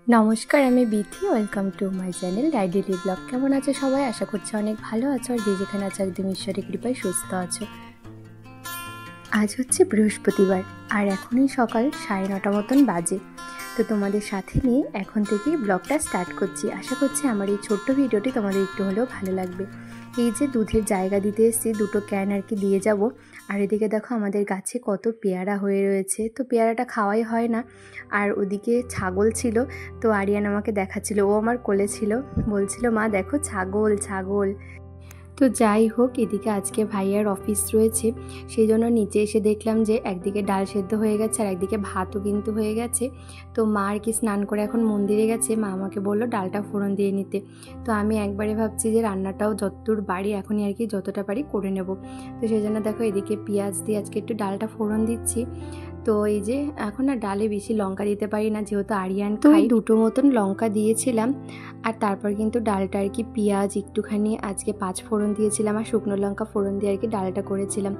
নমস্কার, আমি Bithi. Welcome to my channel ডাইডেলি ব্লগ। কেমন আছো সবাই? আশা করছি অনেক ভালো আছো, আর যে যেখানে আছো একদম ঈশ্বরের কৃপায় সুস্থ আছো। আজ হচ্ছে বৃহস্পতিবার, আর এখনই সকাল 9:30 মতন বাজে। তো তোমাদের সাথে নিয়ে এখন থেকেই ব্লগটা স্টার্ট করছি। আশা করছি আমার এই ছোট্ট ভিডিওটি তোমাদের একটু হলেও ভালো লাগবে। এই যে দুধের জায়গা দিতে এসেছি, দুটো ক্যান আর কি দিয়ে যাব। আর এদিকে দেখো আমাদের গাছে কত পেয়ারা হয়ে রয়েছে, তো পেয়ারাটা খাওয়াই হয় না। আর ওদিকে ছাগল ছিল, তো আরিয়ান আমাকে দেখাচ্ছিল, ও আমার কোলে ছিল, বলছিল মা দেখো ছাগল ছাগল। তো যাই হোক, এদিকে আজকে ভাইয়ার অফিস রয়েছে, সেই জন্য নিচে এসে দেখলাম যে একদিকে ডাল সেদ্ধ হয়ে গেছে আর একদিকে ভাতও কিন্তু হয়ে গেছে। তো মা আর কি স্নান করে এখন মন্দিরে গেছে, মা আমাকে বললো ডালটা ফোড়ন দিয়ে নিতে। তো আমি একবারে ভাবছি যে রান্নাটাও যতদূর বাড়ি এখনই আর কি যতটা পারি করে নেব। তো সেই জন্য দেখো এদিকে পেঁয়াজ দিয়ে আজকে একটু ডালটা ফোড়ন দিচ্ছি। তো এই যে এখন আর ডালে বেশি লঙ্কা দিতে পারি না, যেহেতু আরিয়ান খাই, দুটো মতন লঙ্কা দিয়েছিলাম। আর তারপর কিন্তু ডালটা আর কি পেঁয়াজ একটুখানি আজকে 5 ফোড়ন দিয়েছিলাম আর শুকনো লঙ্কা ফোড়ন দিয়ে আর কি ডালটা করেছিলাম।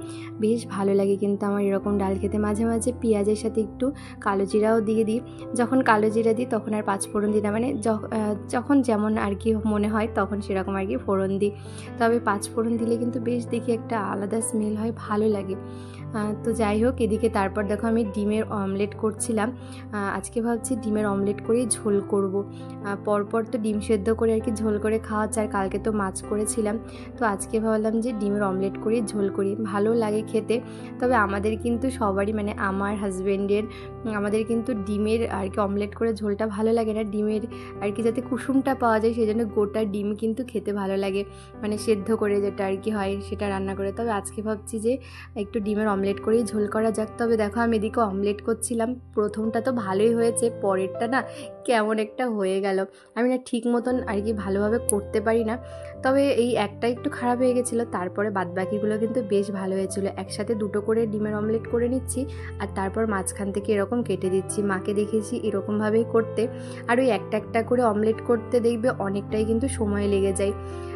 বেশ ভালো লাগে কিন্তু আমার এরকম ডাল খেতে। মাঝে মাঝে পেঁয়াজের সাথে একটু কালো জিরাও দিয়ে দিই। যখন কালো জিরা দিই তখন আর 5 ফোড়ন দিই না, মানে যখন যেমন আর কি মনে হয় তখন সেরকম আর কি ফোড়ন দিই। তবে 5 ফোড়ন দিলে কিন্তু বেশ দেখি একটা আলাদা স্মেল হয়, ভালো লাগে। তো যাই হোক, এদিকে তারপর দেখো আমি ডিমের অমলেট করছিলাম। আজকে ভাবছি ডিমের অমলেট করেই ঝোল করব। পরপর তো ডিম সেদ্ধ করে আর কি ঝোল করে খাওয়া হচ্ছে, আর কালকে তো মাছ করেছিলাম। তো আজকে ভাবলাম যে ডিমের অমলেট করেই ঝোল করি, ভালো লাগে খেতে। তবে আমাদের কিন্তু সবারই, মানে আমার হাজব্যান্ডের, আমাদের কিন্তু ডিমের আর কি অমলেট করে ঝোলটা ভালো লাগে না। ডিমের আর কি যাতে কুসুমটা পাওয়া যায় সেই জন্য গোটা ডিম কিন্তু খেতে ভালো লাগে, মানে সেদ্ধ করে যেটা আর কি হয় সেটা রান্না করে। তবে আজকে ভাবছি যে একটু ডিমের অমলেট করেই ঝোল করা যাক। তবে দেখো আমি এদিকে অমলেট করছিলাম, প্রথমটা তো ভালোই হয়েছে, পরেরটা না কেমন একটা হয়ে গেল। আমি না ঠিক মতন আর কি ভালোভাবে করতে পারি না। তবে এই একটা একটু খারাপ হয়ে গেছিলো, তারপরে বাদবাকিগুলো কিন্তু বেশ ভালো হয়েছিল। একসাথে দুটো করে ডিমের অমলেট করে নিচ্ছি আর তারপর মাঝখান থেকে এরকম কেটে দিচ্ছি। মাকে দেখেছি এরকমভাবেই করতে। আর ওই একটা একটা করে অমলেট করতে দেখবে অনেকটাই কিন্তু সময় লেগে যায়।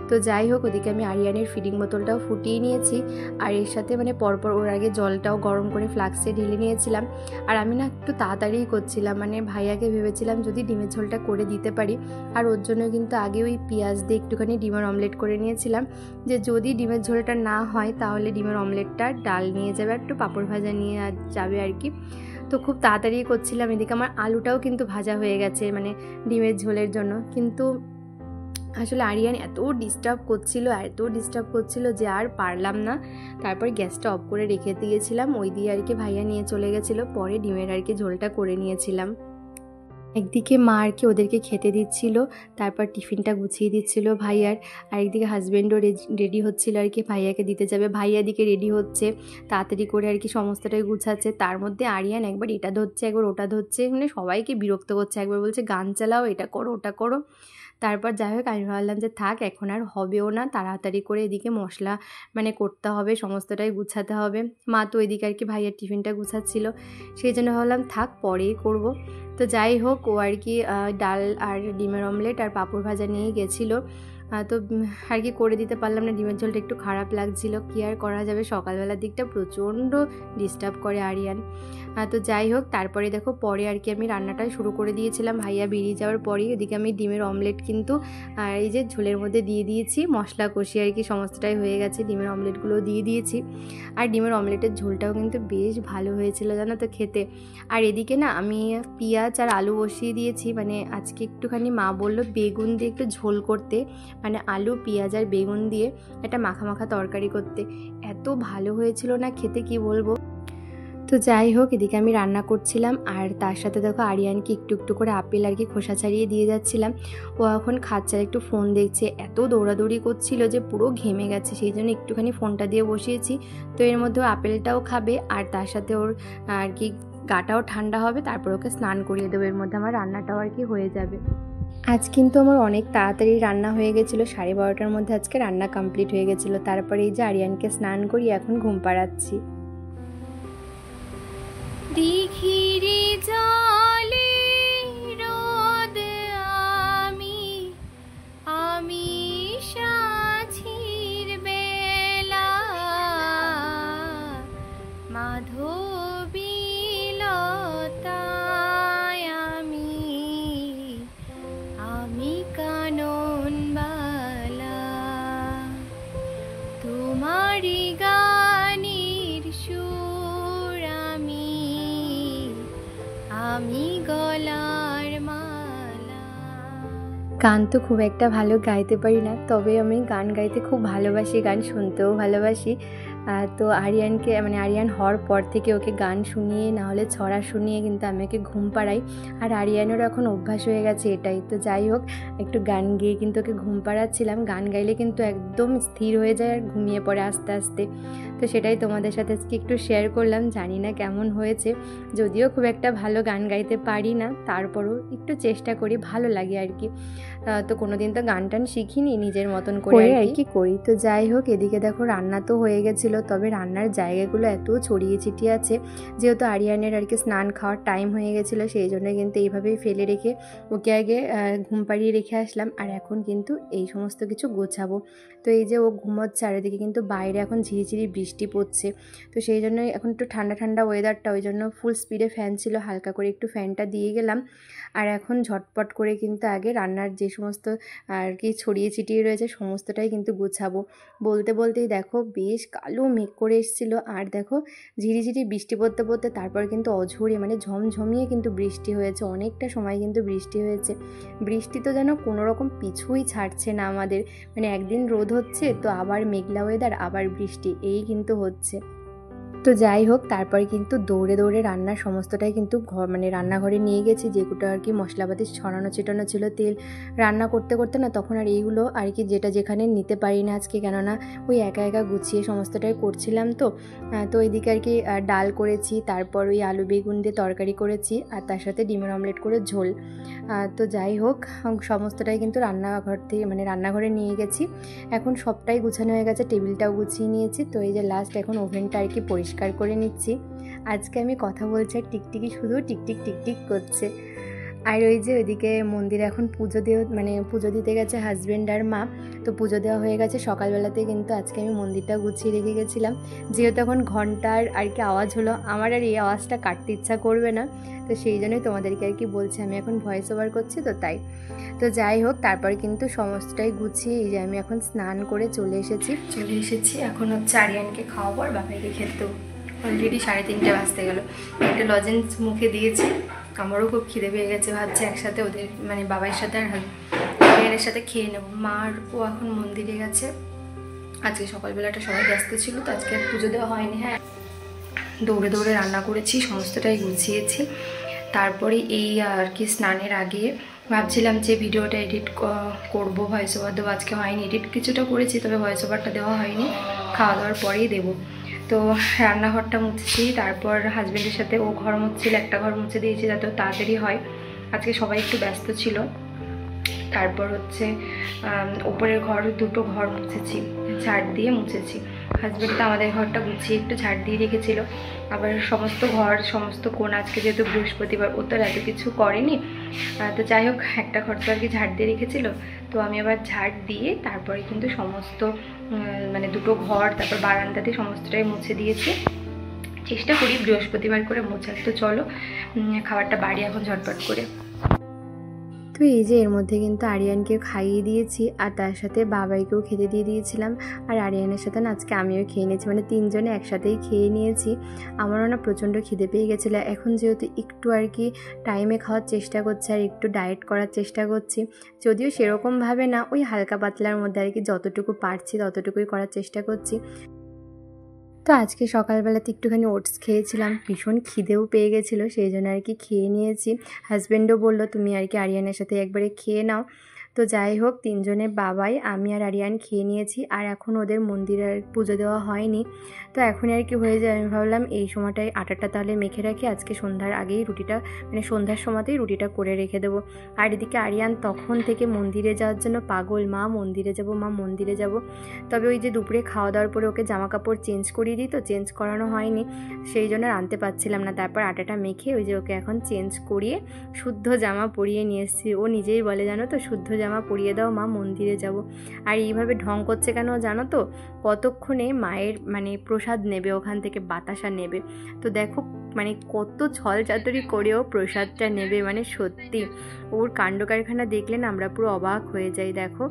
তো যাই হোক, ওদিকে আমি আরিয়ানের ফিডিং বোতলটাও ফুটিয়ে নিয়েছি, আর এর সাথে মানে পরপর ওর আগে জলটাও গরম করে ফ্লাক্সে ঢেলে নিয়েছিলাম। আর আমি না একটু তাড়াতাড়িই করছিলাম, মানে ভাইয়াকে ভেবেছিলাম যদি ডিমের ঝোলটা করে দিতে পারি। আর ওর জন্য কিন্তু আগে ওই পেঁয়াজ দিয়ে একটুখানি ডিমের অমলেট করে নিয়েছিলাম, যে যদি ডিমের ঝোলটা না হয় তাহলে ডিমের অমলেটটা ডাল নিয়ে যাবে, একটু পাঁপড় ভাজা নিয়ে যাবে আর কি। তো খুব তাড়াতাড়ি করছিলাম। এদিকে আমার আলুটাও কিন্তু ভাজা হয়ে গেছে, মানে ডিমের ঝোলের জন্য। কিন্তু আসলে আরিয়ান এত ডিস্টার্ব করছিল যে আর পারলাম না। তারপর গ্যাসটা অফ করে রেখে দিয়েছিলাম, ওই দিয়ে আর কি ভাইয়া নিয়ে চলে গেছিলো। পরে ডিমের আর কি ঝোলটা করে নিয়েছিলাম। একদিকে মা আর কি ওদেরকে খেতে দিচ্ছিল, তারপর টিফিনটা গুছিয়ে দিচ্ছিল ভাইয়ার। আর একদিকে হাজব্যান্ডও রেডি হচ্ছিল আর কি ভাইয়াকে দিতে যাবে। ভাইয়া দিকে রেডি হচ্ছে তাড়াতাড়ি করে আর কি, সমস্তটাই গুছাচ্ছে। তার মধ্যে আরিয়ান একবার এটা ধরছে একবার ওটা ধরছে, মানে সবাইকে বিরক্ত করছে। একবার বলছে গান চালাও, এটা করো ওটা করো। তারপর যাই হোক আমি ভাবলাম যে থাক, এখন আর হবেও না, তাড়াতাড়ি করে এদিকে মশলা মানে করতে হবে, সমস্তটাই গুছাতে হবে। মা তো এদিকে আর কি ভাইয়ার টিফিনটা গুছাচ্ছিল, সেই জন্য ভাবলাম থাক পরেই করব। তো যাই হোক, ও আর কি ডাল আর ডিমের অমলেট আর পাঁপড় ভাজা নিয়ে গেছিলো। তো আর কি করে দিতে পারলাম না, ডিমের ঝোলটা একটু খারাপ লাগছিল, কি আর করা যাবে। সকালবেলার দিকটা প্রচণ্ড ডিস্টার্ব করে আরিয়ান। তো যাই হোক, তারপরে দেখো পরে আর কি আমি রান্নাটা শুরু করে দিয়েছিলাম ভাইয়া বেরিয়ে যাওয়ার পরেই। ওদিকে আমি ডিমের অমলেট কিন্তু এই যে ঝোলের মধ্যে দিয়ে দিয়েছি, মশলা কষিয়ে আর কি সমস্তটাই হয়ে গেছে, ডিমের অমলেটগুলো দিয়ে দিয়েছি। আর ডিমের অমলেটের ঝোলটাও কিন্তু বেশ ভালো হয়েছিল জানো তো খেতে। আর এদিকে না আমি পেঁয়াজ আর আলু বসিয়ে দিয়েছি, মানে আজকে একটুখানি মা বললো বেগুন দিয়ে একটু ঝোল করতে, মানে আলু পেঁয়াজ আর বেগুন দিয়ে একটা মাখা মাখা তরকারি করতে। এত ভালো হয়েছিল না খেতে, কি বলবো। তো যাই হোক, এদিকে আমি রান্না করছিলাম আর তার সাথে দেখো আরিয়ানকে একটু একটু করে আপেল আর কি খোসা ছাড়িয়ে দিয়ে যাচ্ছিলাম। ও এখন খাচ্ছে, একটু ফোন দেখছে, এত দৌড়াদৌড়ি করছিল যে পুরো ঘেমে গেছে, সেই জন্য একটুখানি ফোনটা দিয়ে বসিয়েছি। তো এর মধ্যে আপেলটাও খাবে আর তার সাথে ওর আর কি গাটাও ঠান্ডা হবে, তারপর ওকে স্নান করিয়ে দেবো। এর মধ্যে আমার রান্নাটাও আর কি হয়ে যাবে। আজ কিন্তু আমার অনেক তাড়াতাড়ি রান্না হয়ে গেছিলো, 12:30টার মধ্যে আজকে রান্না কমপ্লিট হয়ে গেছিলো। তারপরে এই যে আরিয়ানকে স্নান করিয়ে এখন ঘুম পাড়াচ্ছি। দিঘিরে জলে রোদ আমি আমি সাঁঝির বেলা মাধবীলতায় আমি গলার মালা। গান তো খুব একটা ভালো গাইতে পারি না, তবে আমি গান গাইতে খুব ভালোবাসি, গান শুনতেও ভালোবাসি। তো আরিয়ানকে মানে আরিয়ান হওয়ার পর থেকে ওকে গান শুনিয়ে না হলে ছড়া শুনিয়ে কিন্তু আমি ওকে ঘুম পাড়াই। আর আরিয়ানেরও এখন অভ্যাস হয়ে গেছে এটাই। তো যাই হোক, একটু গান গেয়ে কিন্তু ওকে ঘুম পাড়াচ্ছিলাম। গান গাইলে কিন্তু একদম স্থির হয়ে যায় আর ঘুমিয়ে পড়ে আস্তে আস্তে। তো সেটাই তোমাদের সাথে আজকে একটু শেয়ার করলাম। জানি না কেমন হয়েছে, যদিও খুব একটা ভালো গান গাইতে পারি না, তারপরও একটু চেষ্টা করি, ভালো লাগে আর কি। তো কোনোদিন তো গান টান শিখিনি, নিজের মতন করে আর কি করি। তো যাই হোক, এদিকে দেখো রান্না তো হয়ে গেছিলো, তবে রান্নার জায়গাগুলো এত ছড়িয়ে ছিটিয়ে আছে, যেহেতু আরিয়ানের আর কি স্নান খাওয়ার টাইম হয়ে গেছিলো, সেই জন্য কিন্তু এইভাবেই ফেলে রেখে ওকে আগে ঘুম পাড়িয়ে রেখে আসলাম। আর এখন কিন্তু এই সমস্ত কিছু গোছাবো। তো এই যে ও ঘুমোচ্ছে, আর এদিকে কিন্তু বাইরে এখন ঝিরিঝিরি বৃষ্টি পড়ছে। তো সেই জন্যই এখন একটু ঠান্ডা ঠান্ডা ওয়েদারটা, ওই জন্য ফুল স্পিডে ফ্যান ছিল, হালকা করে একটু ফ্যানটা দিয়ে গেলাম। আর এখন ঝটপট করে কিন্তু আগে রান্নার যে সমস্ত আর কি ছড়িয়ে ছিটিয়ে রয়েছে সমস্তটাই কিন্তু গুছাবো। বলতে বলতেই দেখো বেশ কালো মেঘ করে এসেছিলো, আর দেখো ঝিরিঝিরি বৃষ্টি পড়তে পড়তে তারপর কিন্তু অঝরে মানে ঝমঝমিয়ে কিন্তু বৃষ্টি হয়েছে, অনেকটা সময় কিন্তু বৃষ্টি হয়েছে। বৃষ্টি তো যেন কোনো রকম পিছুই ছাড়ছে না আমাদের, মানে একদিন রোদ হচ্ছে তো আবার মেঘলা ওয়েদার, আবার বৃষ্টি, এই কিন্তু হচ্ছে। তো যাই হোক, তারপরে কিন্তু দৌড়ে দৌড়ে রান্নার সমস্তটাই কিন্তু মানে রান্নাঘরে নিয়ে গেছি, যেগুলো আর কি মশলাপাতি ছড়ানো ছিটানো ছিল তেল রান্না করতে করতে না, তখন আর এইগুলো আর কি যেটা যেখানে নিতে পারি না আজকে, কেননা ওই একা একা গুছিয়ে সমস্তটাই করছিলাম। তো এইদিকে আর কি ডাল করেছি, তারপর ওই আলু বেগুন দিয়ে তরকারি করেছি, আর তার সাথে ডিমের অমলেট করে ঝোল। তো যাই হোক, সমস্তটাই কিন্তু রান্নাঘর থেকে মানে রান্নাঘরে নিয়ে গেছি। এখন সবটাই গুছানো হয়ে গেছে, টেবিলটাও গুছিয়ে নিয়েছি। তো এই যে লাস্ট এখন ওভেনটা আর কি পরিষ্কার করে নিচ্ছি। আজকে আমি কথা বলছি আর টিকটিকি শুধু টিকটিক টিকটিক করছে। আর ওই যে ওইদিকে মন্দিরে এখন পুজো দিতে গেছে হাজব্যান্ড আর মা। তো পুজো দেওয়া হয়ে গেছে সকালবেলাতে, কিন্তু আজকে আমি মন্দিরটা গুছিয়ে রেখে গেছিলাম, যেহেতু এখন ঘন্টার আর কি আওয়াজ হলো, আমার আর এই আওয়াজটা কাটতে ইচ্ছা করবে না। তো সেই জন্যই তোমাদেরকে আর কি বলছি, আমি এখন ভয়েস ওভার করছি তো তাই। তো যাই হোক, তারপর কিন্তু সমস্তটাই গুছিয়ে এই যে আমি এখন স্নান করে চলে এসেছি। এখন হচ্ছে আরিয়ানকে খাওয়াবো আর বাবাইকে খেতে দেবো। অলরেডি 3:30 বাজতে গেল। একটা লজেন্স মুখে দিয়েছি, আমারও খুব খিদে পেয়ে গেছে, ভাবছি একসাথে ওদের মানে বাবার সাথে আর আরিয়ানের সাথে খেয়ে নেবো। মার ও এখন মন্দিরে গেছে, আজকে সকালবেলাটা সবাই ব্যস্ত ছিল, তো আজকে আর পুজো দেওয়া হয়নি। হ্যাঁ, দৌড়ে দৌড়ে রান্না করেছি, সমস্তটাই গুছিয়েছি। তারপরে এই আর কি স্নানের আগে ভাবছিলাম যে ভিডিওটা এডিট করবো, ভয়েস ওভার দেবো, আজকে হয়নি। এডিট কিছুটা করেছি, তবে ভয়েস ওভারটা দেওয়া হয়নি, খাওয়া দাওয়ার পরেই দেবো। তো রান্নাঘরটা মুছেছি, তারপর হাজব্যান্ডের সাথে ও ঘর মুছছিল, একটা ঘর মুছে দিয়েছি যাতে তাড়াতাড়ি হয়, আজকে সবাই একটু ব্যস্ত ছিল। তারপর হচ্ছে ওপরের ঘর দুটো ঘর মুছেছি, ঝাড় দিয়ে মুছেছি। হাজব্যান্ড তো আমাদের ঘরটা গুছিয়ে একটু ঝাড় দিয়ে রেখেছিল, আবার সমস্ত ঘর সমস্ত কোণ, আজকে যেহেতু বৃহস্পতিবার ও তো এত কিছু করেনি। তো যাই হোক, একটা ঘর তো আর কি ঝাড় দিয়ে রেখেছিল, তো আমি আবার ঝাড় দিয়ে তারপরে কিন্তু সমস্ত মানে দুটো ঘর, তারপর বারান্দাতে সমস্তটাই মুছে দিয়েছি। চেষ্টা করি বৃহস্পতিবার করে মোছার। তো চলো খাবারটা বাড়ি এখন ঝটপট করে। তো এই যে এর মধ্যে কিন্তু আরিয়ানকে খাইয়ে দিয়েছি, আর তার সাথে বাবাইকেও খেতে দিয়ে দিয়েছিলাম, আর আরিয়ানের সাথে না আজকে আমিও খেয়ে নিয়েছি, মানে তিনজনে একসাথেই খেয়ে নিয়েছি। আমারও না প্রচণ্ড খিদে পেয়ে গেছিলো। এখন যেহেতু একটু আর কি টাইমে খাওয়ার চেষ্টা করছি আর একটু ডায়েট করার চেষ্টা করছি, যদিও সেরকমভাবে না, ওই হালকা পাতলার মধ্যে আর কি যতটুকু পারছি ততটুকুই করার চেষ্টা করছি। তো আজকে সকালবেলাতে একটুখানি ওটস খেয়েছিলাম, ভীষণ খিদেও পেয়ে গেছিলো, সেই জন্য আর কি খেয়ে নিয়েছি। হাজব্যান্ডও বললো তুমি আর কি আরিয়ানের সাথে একবারে খেয়ে নাও। তো যাই হোক, তিনজনে বাবাই, আমি আর আরিয়ান খেয়ে নিয়েছি। আর এখন ওদের মন্দিরের পুজো দেওয়া হয়নি, তো এখনই আর কি হয়ে যায়। আমি ভাবলাম এই সময়টায় আটাটা তাহলে মেখে রাখি, আজকে সন্ধ্যার আগেই রুটিটা মানে সন্ধ্যার সময়তেই রুটিটা করে রেখে দেবো। আর এদিকে আরিয়ান তখন থেকে মন্দিরে যাওয়ার জন্য পাগল, মা মন্দিরে যাব, মা মন্দিরে যাব। তবে ওই যে দুপুরে খাওয়া দাওয়ার পরে ওকে জামা কাপড় চেঞ্জ করিয়ে দিই, তো চেঞ্জ করানো হয়নি, সেই জন্য আনতে পারছিলাম না। তারপর আটাটা মেখে ওই যে ওকে এখন চেঞ্জ করিয়ে শুদ্ধ জামা পরিয়ে নিয়ে এসেছি। ও নিজেই বলে জানো তো, শুদ্ধ জামা পরিয়ে দাও মা, মন্দিরে যাব। আর এইভাবে ঢং করছে কেন জানো তো, কতক্ষণে মায়ের মানে প্রসাদ নেবে, ওখান থেকে বাতাসা নেবে। তো দেখো মানে কত ছল চাতুরি করেও প্রসাদটা নেবে, মানে সত্যি ওর কাণ্ড কারখানা দেখলে না আমরা পুরো অবাক হয়ে যাই। দেখো,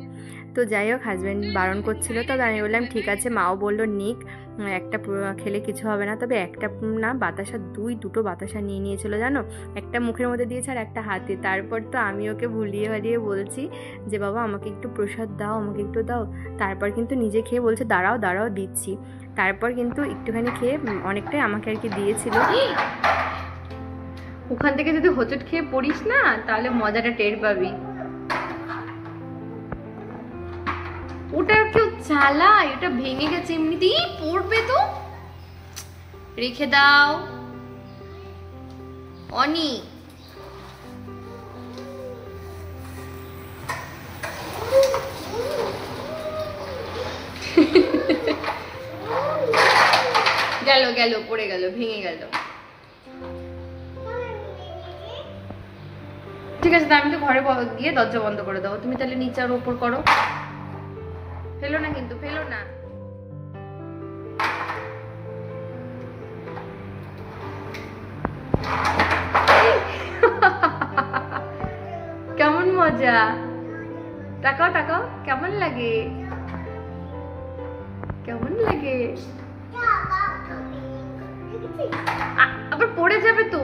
তো যাই হোক হাজব্যান্ড বারণ করছিল, তবে আমি বললাম ঠিক আছে, মাও বললো নিক, একটা খেলে কিছু হবে না। তবে একটা না বাতাসা, দুটো বাতাসা নিয়ে নিয়েছিল জানো, একটা মুখের মধ্যে দিয়েছে আর একটা হাতে। তারপর তো আমি ওকে ভুলিয়ে ভালিয়ে বলছি যে বাবা আমাকে একটু প্রসাদ দাও, আমাকে একটু দাও। তারপর কিন্তু নিজে খেয়ে বলছে দাঁড়াও দাঁড়াও দিচ্ছি। তারপর কিন্তু একটুখানি খেয়ে অনেকটাই আমাকে আর কি দিয়েছিল। ওখান থেকে যদি হোঁচট খেয়ে পড়িস না তাহলে মজাটা টের পাবি। ওটা কেউ চালায়, ওটা ভেঙে গেছে, এমনিতেই পড়বে তো, রেখে দাও অনি। গেল গেল, পড়ে গেল, ভেঙে গেল। ঠিক আছে, আমি তো ঘরে গিয়ে দরজা বন্ধ করে দেবো, তুমি তাহলে নিচে আর ওপর করো। ফেলো না কিন্তু, ফেলো না। কেমন মজা, তাকাও তাকাও, কেমন লাগে, কেমন লাগে? আবার পড়ে যাবে তো।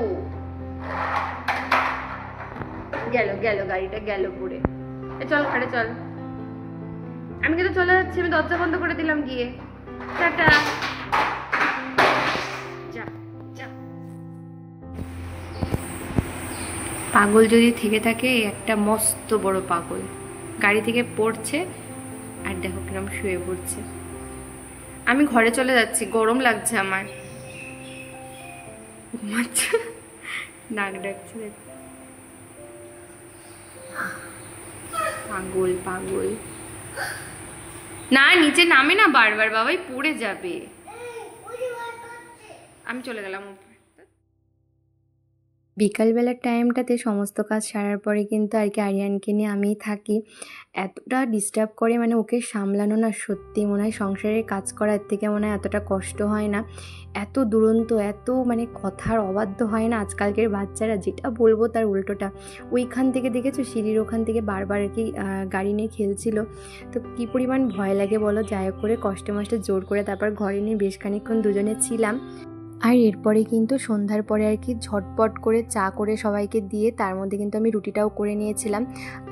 গেল গেল, গাড়িটা গেল পড়ে। চল ঘরে চল, আমি কিন্তু চলে যাচ্ছি, আমি দরজা বন্ধ করে দিলাম গিয়ে। টাটা। পাগল যদি থেকে থাকে, একটা মস্ত বড় পাগল, গাড়ি থেকে পড়ছে আর দেখো কিরম শুয়ে পড়ছে। আমি ঘরে চলে যাচ্ছি, গরম লাগছে আমার। ঘুমাচ্ছে, নাক ডাকছে, পাগল পাগল। না নিচে নামে না বারবার, বাবাই পড়ে যাবে। আমি চলে গেলাম। বিকালবেলার টাইমটাতে সমস্ত কাজ সারার পরে কিন্তু আর কি আরিয়ানকে নিয়ে আমিই থাকি। এতটা ডিস্টার্ব করে, মানে ওকে সামলানো না সত্যি মনে হয় সংসারের কাজ করার থেকে মনে হয় এতটা কষ্ট হয় না। এত দুরন্ত, এত মানে কথার অবাধ্য হয় না আজকালকের বাচ্চারা, যেটা বলবো তার উল্টোটা। ওইখান থেকে দেখেছো সিঁড়ির ওখান থেকে বারবার আর কি গাড়ি নিয়ে খেলছিল, তো কী পরিমাণ ভয় লাগে বলো। যাই হোক করে কষ্টে মষ্টে জোর করে তারপর ঘরে নিয়ে বেশ খানিকক্ষণ দুজনে ছিলাম। আর এরপরে কিন্তু সন্ধ্যার পরে আর কি ঝটপট করে চা করে সবাইকে দিয়ে, তার মধ্যে কিন্তু আমি রুটিটাও করে নিয়েছিলাম।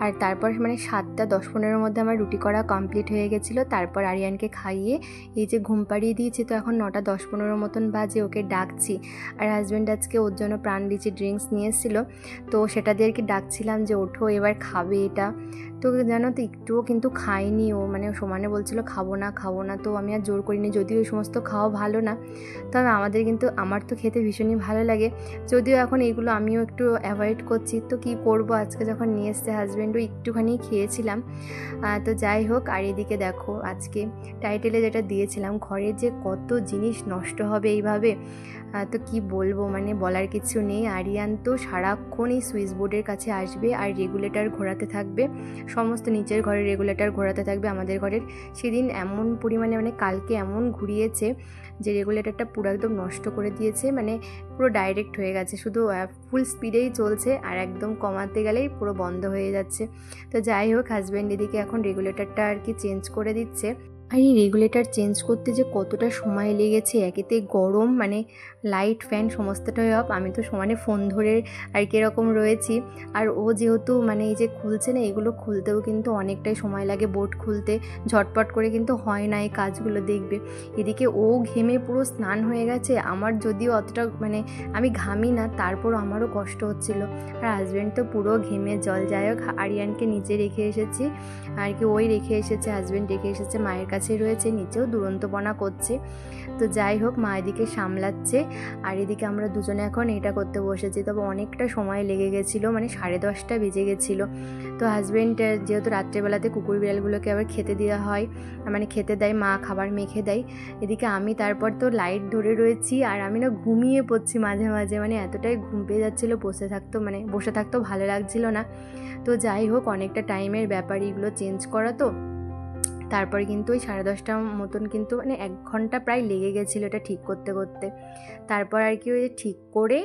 আর তারপর মানে 7:10-15 মধ্যে আমার রুটি করা কমপ্লিট হয়ে গেছিলো। তারপর আরিয়ানকে খাইয়ে এই যে ঘুম পাড়িয়ে দিয়েছি, তো এখন 9:10-15 মতন বাজে, ওকে ডাকছি। আর হাজব্যান্ড আজকে ওর জন্য প্রাণরিচি ড্রিঙ্কস নিয়ে এসেছিলো, তো সেটা দিয়ে আর কি ডাকছিলাম যে ওঠো এবার খাবে এটা। তো জানো তো একটুও কিন্তু খায়নি ও, মানে সমানে বলছিল খাবো না খাবো না, তো আমি আর জোর করিনি। যদিও ওই সমস্ত খাওয়া ভালো না, তবে আমাদের কিন্তু আমার তো খেতে ভীষণই ভালো লাগে। যদিও এখন এইগুলো আমিও একটু অ্যাভয়েড করছি, তো কি করব, আজকে যখন নিয়ে এসছে হাজব্যান্ডও একটুখানি খেয়েছিলাম। তো যাই হোক। আর এদিকে দেখো আজকে টাইটেলে যেটা দিয়েছিলাম, ঘরের যে কত জিনিস নষ্ট হবে এইভাবে, তো কি বলবো, মানে বলার কিছু নেই। আরিয়ান তো সারাক্ষণ এই সুইচ বোর্ডের কাছে আসবে আর রেগুলেটর ঘোরাতে থাকবে, সমস্ত নিচের ঘরের রেগুলেটর ঘোরাতে থাকবে। আমাদের ঘরের সেদিন এমন পরিমাণে, মানে কালকে এমন ঘুরিয়েছে যে রেগুলেটরটা পুরো একদম নষ্ট করে দিয়েছে, মানে পুরো ডাইরেক্ট হয়ে গেছে, শুধু ফুল স্পিডেই চলছে আর একদম কমাতে গেলেই পুরো বন্ধ হয়ে যাচ্ছে। তো যাই হোক, হাজব্যান্ড এদিকে এখন রেগুলেটরটা আর কি চেঞ্জ করে দিচ্ছে। আর এই রেগুলেটর চেঞ্জ করতে যে কতটা সময় লেগেছে, একেতে গরম, মানে লাইট ফ্যান সমস্তটাই অফ, আমি তো সমানে ফোন ধরে আর কি এরকম রয়েছি। আর ও যেহেতু মানে এই যে খুলছে না, এগুলো খুলতেও কিন্তু অনেকটাই সময় লাগে, বোর্ড খুলতে ঝটপট করে কিন্তু হয় না এই কাজগুলো, দেখবে। এদিকে ও ঘেমে পুরো স্নান হয়ে গেছে, আমার যদিও অতটা মানে আমি ঘামি না, তারপরও আমারও কষ্ট হচ্ছিল। আর হাজব্যান্ড তো পুরো ঘেমে জল। যাই হোক, আরিয়ানকে নিচে রেখে এসেছি আর কি, ওই রেখে এসেছে, হাজব্যান্ড রেখে এসেছে, মায়ের কাছে রয়েছে, নিচেও দুরন্তপনা করছে। তো যাই হোক, মা এদিকে সামলাচ্ছে আর এদিকে আমরা দুজনে এখন এটা করতে বসেছি। তবে অনেকটা সময় লেগে গেছিলো, মানে 10:30 বেজে গেছিলো। তো হাজব্যান্ড যেহেতু রাত্রেবেলাতে কুকুর বিড়ালগুলোকে আবার খেতে দেওয়া হয়, মানে খেতে দেয়, মা খাবার মেখে দেয়। এদিকে আমি তারপর তো লাইট ধরে রয়েছি আর আমি না ঘুমিয়ে পড়ছি মাঝে মাঝে, মানে এতটাই ঘুম পেয়ে যাচ্ছিলো, বসে থাকতেও ভালো লাগছিল না। তো যাই হোক, অনেকটা টাইমের ব্যাপার এগুলো চেঞ্জ করা, তো তারপরে কিন্তু ওই 10:30 মতন কিন্তু মানে 1 ঘন্টা প্রায় লেগে গেছিলো এটা ঠিক করতে করতে। তারপর আর কি ওই ঠিক করে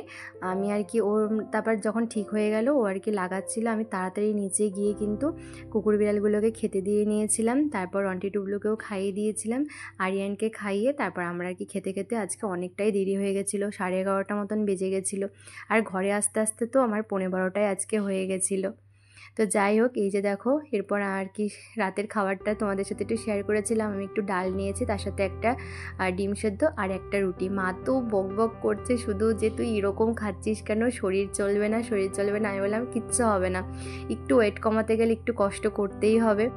আমি আর কি ওর তারপর যখন ঠিক হয়ে গেল ও আর কি লাগাচ্ছিলো, আমি তাড়াতাড়ি নিচে গিয়ে কিন্তু কুকুর বিড়ালগুলোকে খেতে দিয়ে নিয়েছিলাম। তারপর রন্টি টুবলুকেও খাইয়ে দিয়েছিলাম, আরিয়ানকে খাইয়ে তারপর আমরা আর কি খেতে খেতে আজকে অনেকটাই দেরি হয়ে গেছিলো, 11:30 মতন বেজে গেছিলো। আর ঘরে আস্তে আস্তে তো আমার 12:15টায় আজকে হয়ে গেছিলো। তো যাই হোক, এই যে দেখো এরপর আর কি রাতের খাবারটা তোমাদের সাথে একটু শেয়ার করেছিলাম। আমি একটু ডাল নিয়েছি, তার সাথে একটা ডিম সেদ্ধ আর একটা রুটি। মা তো বক বক করছে শুধু যে তুই এরকম খাচ্ছিস কেন, শরীর চলবে না শরীর চলবে না। আমি বললাম কিচ্ছু হবে না, একটু ওয়েট কমাতে গেলে একটু কষ্ট করতেই হবে।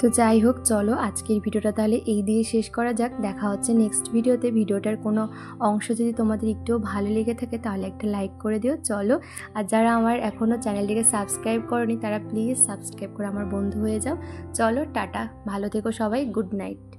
তো যাই হোক, চলো আজকের ভিডিওটা তাহলে এই দিয়ে শেষ করা যাক। দেখা হচ্ছে নেক্সট ভিডিওতে। ভিডিওটার কোনো অংশ যদি তোমাদের একটুও ভালো লেগে থাকে তাহলে একটা লাইক করে দিও। চলো, আর যারা আমার এখনও চ্যানেলটিকে সাবস্ক্রাইব করনি তারা প্লিজ সাবস্ক্রাইব করে আমার বন্ধু হয়ে যাও। চলো টাটা, ভালো থেকো সবাই, গুড নাইট।